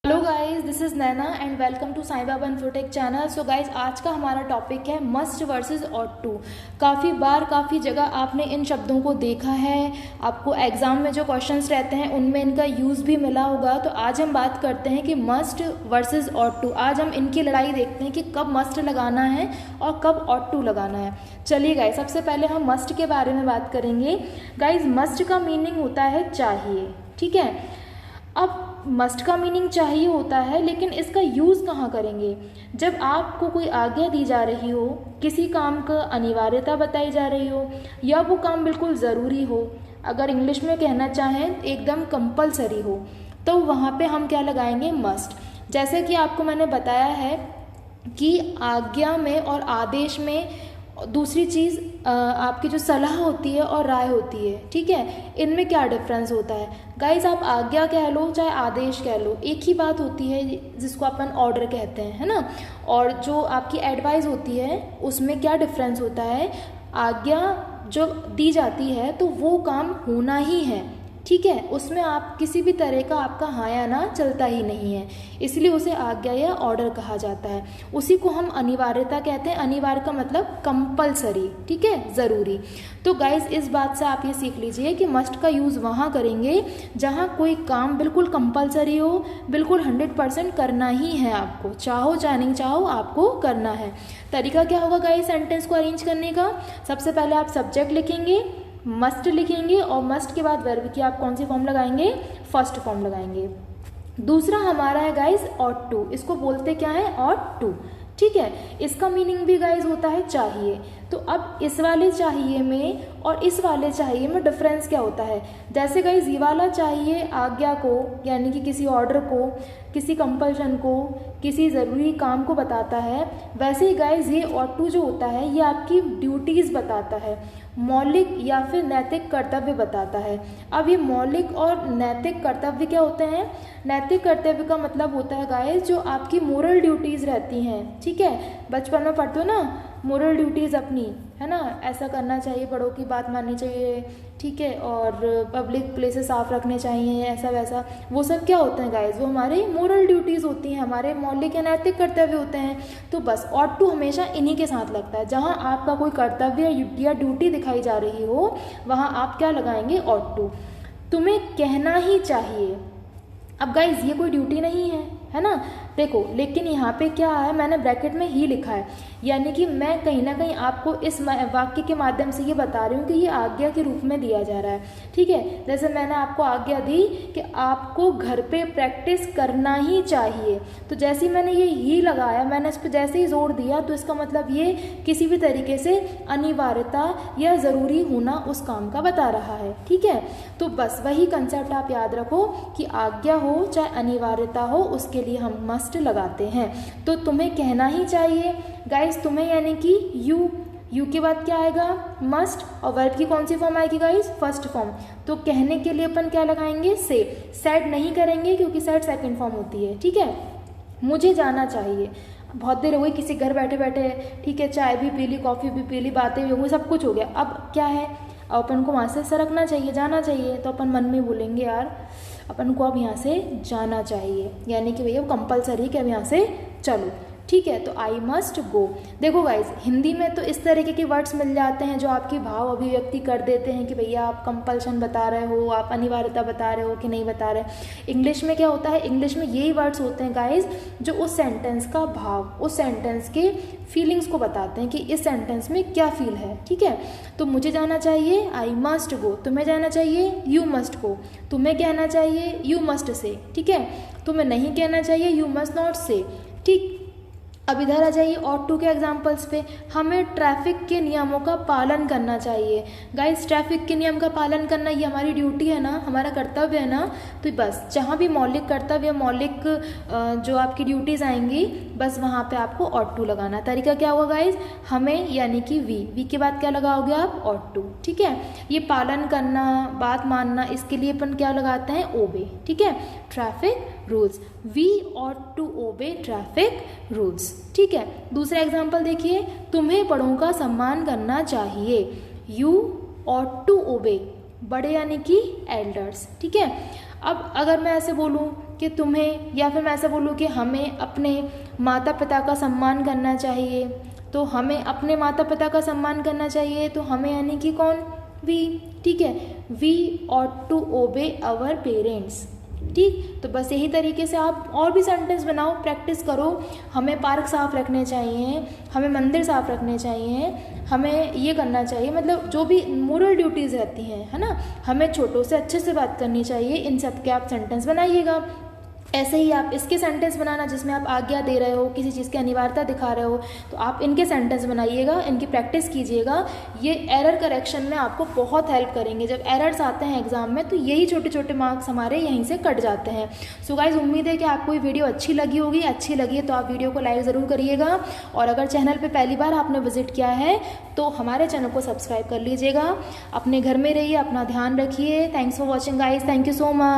Hello guys, this is Naina and welcome to Sai Baba infotech channel. So guys, आज का हमारा topic है मस्ट वर्सेस ऑट टू। काफ़ी बार काफ़ी जगह आपने इन शब्दों को देखा है, आपको एग्ज़ाम में जो क्वेश्चंस रहते हैं उनमें इनका यूज़ भी मिला होगा। तो आज हम बात करते हैं कि मस्ट वर्सेस ऑट टू। आज हम इनकी लड़ाई देखते हैं कि कब मस्ट लगाना है और कब ऑट टू लगाना है। चलिए गाइस, सबसे पहले हम मस्ट के बारे में बात करेंगे। गाइस, मस्ट का मीनिंग होता है चाहिए, ठीक है। अब मस्ट का मीनिंग चाहिए होता है, लेकिन इसका यूज़ कहाँ करेंगे? जब आपको कोई आज्ञा दी जा रही हो, किसी काम का अनिवार्यता बताई जा रही हो, या वो काम बिल्कुल ज़रूरी हो, अगर इंग्लिश में कहना चाहें एकदम कंपलसरी हो, तो वहाँ पे हम क्या लगाएंगे? मस्ट। जैसे कि आपको मैंने बताया है कि आज्ञा में और आदेश में दूसरी चीज़ आपकी जो सलाह होती है और राय होती है, ठीक है। इनमें क्या डिफरेंस होता है गाइस? आप आज्ञा कह लो चाहे आदेश कह लो, एक ही बात होती है जिसको अपन ऑर्डर कहते हैं, है ना। और जो आपकी एडवाइस होती है उसमें क्या डिफरेंस होता है? आज्ञा जो दी जाती है तो वो काम होना ही है, ठीक है। उसमें आप किसी भी तरह का आपका हाँ या ना चलता ही नहीं है, इसलिए उसे आज्ञा या ऑर्डर कहा जाता है। उसी को हम अनिवार्यता कहते हैं। अनिवार्य का मतलब कंपलसरी, ठीक है, ज़रूरी। तो गाइस, इस बात से आप ये सीख लीजिए कि मस्ट का यूज़ वहाँ करेंगे जहाँ कोई काम बिल्कुल कंपलसरी हो, बिल्कुल 100% करना ही है आपको, चाहो चाहे नहीं चाहो आपको करना है। तरीका क्या होगा गाइस सेंटेंस को अरेंज करने का? सबसे पहले आप सब्जेक्ट लिखेंगे, मस्ट लिखेंगे, और मस्ट के बाद वर्ब की आप कौन सी फॉर्म लगाएंगे? फर्स्ट फॉर्म लगाएंगे। दूसरा हमारा है गाइस ऑट टू। इसको बोलते क्या है? ऑट टू, ठीक है। इसका मीनिंग भी गाइस होता है चाहिए। तो अब इस वाले चाहिए में और इस वाले चाहिए में डिफरेंस क्या होता है? जैसे गाइस ये वाला चाहिए आज्ञा को, यानी कि किसी ऑर्डर को, किसी कंपल्शन को, किसी ज़रूरी काम को बताता है, वैसे ही गाइस ये ऑट टू जो होता है ये आपकी ड्यूटीज़ बताता है, मौलिक या फिर नैतिक कर्तव्य बताता है। अब ये मौलिक और नैतिक कर्तव्य क्या होते हैं? नैतिक कर्तव्य का मतलब होता है गाइस जो आपकी मोरल ड्यूटीज़ रहती हैं, ठीक है। बचपन में पढ़ते हो ना मोरल ड्यूटीज़ अपनी, है ना, ऐसा करना चाहिए, बड़ों की बात माननी चाहिए, ठीक है, और पब्लिक प्लेसेस साफ रखने चाहिए, ऐसा वैसा। वो सब क्या होते हैं गाइस? वो हमारे मोरल ड्यूटीज़ होती हैं, हमारे मौलिक या नैतिक कर्तव्य होते हैं। तो बस ऑट टू हमेशा इन्हीं के साथ लगता है। जहाँ आपका कोई कर्तव्य या ड्यूटी दिखाई जा रही हो वहाँ आप क्या लगाएंगे? Ought to. तुम्हें कहना ही चाहिए। अब गाइज ये कोई ड्यूटी नहीं है ना, देखो, लेकिन यहाँ पे क्या है, मैंने ब्रैकेट में ही लिखा है, यानी कि मैं कहीं ना कहीं आपको इस वाक्य के माध्यम से ये बता रही हूँ कि ये आज्ञा के रूप में दिया जा रहा है, ठीक है। जैसे मैंने आपको आज्ञा दी कि आपको घर पे प्रैक्टिस करना ही चाहिए, तो जैसे ही मैंने ये ही लगाया, मैंने इस पर जैसे ही जोर दिया, तो इसका मतलब ये किसी भी तरीके से अनिवार्यता या ज़रूरी होना उस काम का बता रहा है, ठीक है। तो बस वही कंसेप्ट आप याद रखो कि आज्ञा हो चाहे अनिवार्यता हो, उसके लिए हम मस्ट लगाते हैं। तो तुम्हें कहना ही चाहिए गाइस, तुम्हें यानी कि यू के बाद क्या आएगा? मस्ट, और वर्ब की कौन सी फॉर्म आएगी गाइस? First form. तो कहने के लिए अपन क्या लगाएंगे? से। सेड नहीं करेंगे क्योंकि सेड सेकंड फॉर्म होती है, ठीक है। मुझे जाना चाहिए, बहुत देर हो गई किसी घर बैठे बैठे, ठीक है, चाय भी पी ली, कॉफ़ी भी पी ली, बातें भी हो गई, सब कुछ हो गया। अब क्या है? अब अपन को वहाँ से सरकना चाहिए, जाना चाहिए, तो अपन मन में बोलेंगे यार अपन को अब यहाँ से जाना चाहिए, यानी कि भैया कंपलसरी कि अब यहाँ से चलो, ठीक है। तो आई मस्ट गो। देखो गाइज, हिंदी में तो इस तरीके के वर्ड्स मिल जाते हैं जो आपकी भाव अभिव्यक्ति कर देते हैं कि भैया आप कंपल्शन बता रहे हो, आप अनिवार्यता बता रहे हो कि नहीं बता रहे। इंग्लिश में क्या होता है? इंग्लिश में यही वर्ड्स होते हैं गाइज जो उस सेंटेंस का भाव, उस सेंटेंस के फीलिंग्स को बताते हैं कि इस सेंटेंस में क्या फील है, ठीक है। तो मुझे जाना चाहिए, आई मस्ट गो। तुम्हें जाना चाहिए, यू मस्ट गो। तुम्हें कहना चाहिए, यू मस्ट से, ठीक है। तुम्हें नहीं कहना चाहिए, यू मस्ट नॉट से, ठीक। अब इधर आ जाइए ऑट टू के एग्जाम्पल्स पे। हमें ट्रैफिक के नियमों का पालन करना चाहिए। गाइस, ट्रैफिक के नियम का पालन करना ये हमारी ड्यूटी है ना, हमारा कर्तव्य है ना। तो बस जहाँ भी मौलिक कर्तव्य, मौलिक जो आपकी ड्यूटीज़ आएंगी, बस वहाँ पे आपको ऑट टू लगाना। तरीका क्या होगा गाइस? हमें यानी कि वी के बाद क्या लगाओगे आप? ऑट टू, ठीक है। ये पालन करना, बात मानना, इसके लिए अपन क्या लगाते हैं? ओबे, ठीक है। Traffic rules, we ought to obey traffic rules, ठीक है। दूसरा एग्जाम्पल देखिए, तुम्हें बड़ों का सम्मान करना चाहिए, यू ऑट टू ओबे, बड़े यानी कि एल्डर्स, ठीक है। अब अगर मैं ऐसे बोलूँ कि तुम्हें, या फिर मैं ऐसा बोलूँ कि हमें अपने माता पिता का सम्मान करना चाहिए। तो हमें अपने माता पिता का सम्मान करना चाहिए, तो हमें यानी कि कौन, वी, ठीक है। We ought to obey our parents, ठीक। तो बस यही तरीके से आप और भी सेंटेंस बनाओ, प्रैक्टिस करो। हमें पार्क साफ रखने चाहिए, हमें मंदिर साफ रखने चाहिए, हमें ये करना चाहिए, मतलब जो भी मोरल ड्यूटीज़ रहती हैं, है ना, हमें छोटों से अच्छे से बात करनी चाहिए। इन सब के आप सेंटेंस बनाइएगा। ऐसे ही आप इसके सेंटेंस बनाना जिसमें आप आज्ञा दे रहे हो, किसी चीज़ की अनिवार्यता दिखा रहे हो, तो आप इनके सेंटेंस बनाइएगा, इनकी प्रैक्टिस कीजिएगा। ये एरर करेक्शन में आपको बहुत हेल्प करेंगे। जब एरर्स आते हैं एग्जाम में तो यही छोटे छोटे मार्क्स हमारे यहीं से कट जाते हैं। सो गाइज, उम्मीद है कि आपको ये वीडियो अच्छी लगी होगी। अच्छी लगी है तो आप वीडियो को लाइक ज़रूर करिएगा, और अगर चैनल पर पहली बार आपने विजिट किया है तो हमारे चैनल को सब्सक्राइब कर लीजिएगा। अपने घर में रहिए, अपना ध्यान रखिए। Thanks for watching guys, thank you so much.